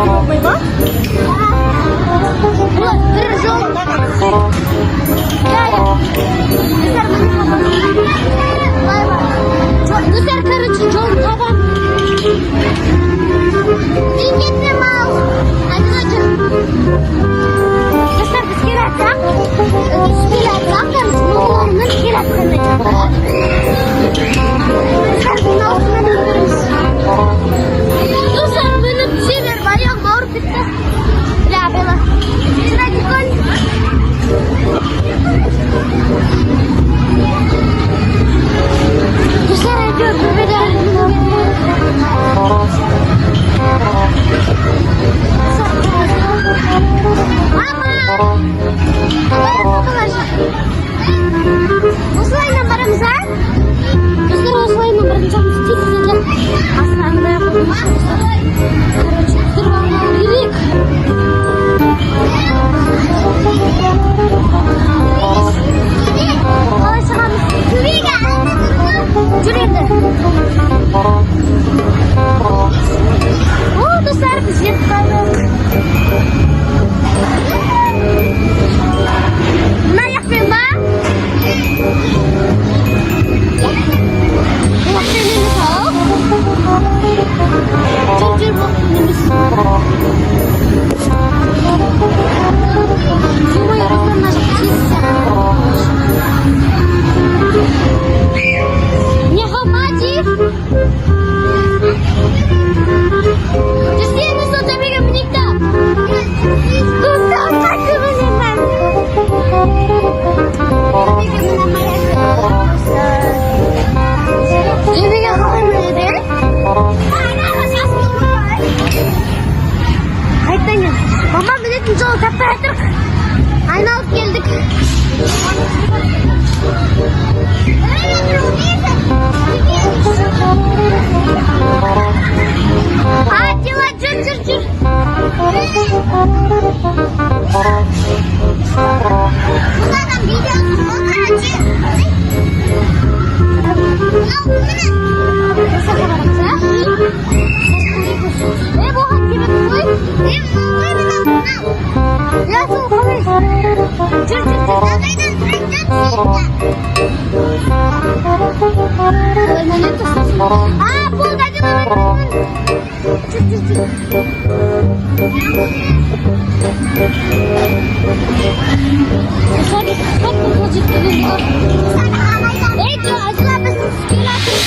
болмай ма? Бір жол. Достар, короче, жол табам. Билетті мал. Айтылачын. Достар, біз келатсақ, короче, мұғыларынан келатқан айтады. Достар, бұның аусынан өндіріз. Достар, бұның север бар, яң бауыр бітті. Бля, бела. Сюда, Николь. Достар, айтып, бөбеде. Осылайынан барамыз, а? Достар, осылайынан барамыз, тексізді. Астанда қоймыз. Короче, біздер бармау керек. Қалай шығамыз? Жүр енді. О, достар, біз жетіп қалдық. Мына жақпен ба? Жақпен емес ау? Жүр болсын емес. Жумай достар, мына жақты тезісі. Не хамадив? Жүзден ұсты өтемеге мінекті. Достар, қасы мінемін. Жемеге қалай мінеді? Қайттан ен. Мама мінетін жолы таппай атырық. Айналып келдік. Атила, жүр. Бұлардан видеосын болғара жүр. Бұған кемет қой. Я сол қалай. Жүр. Болды, әдім аман. Жүр. Сәбі, қат бұл жеткелен бар. Эй, жо, ажыла біздің скел атырды.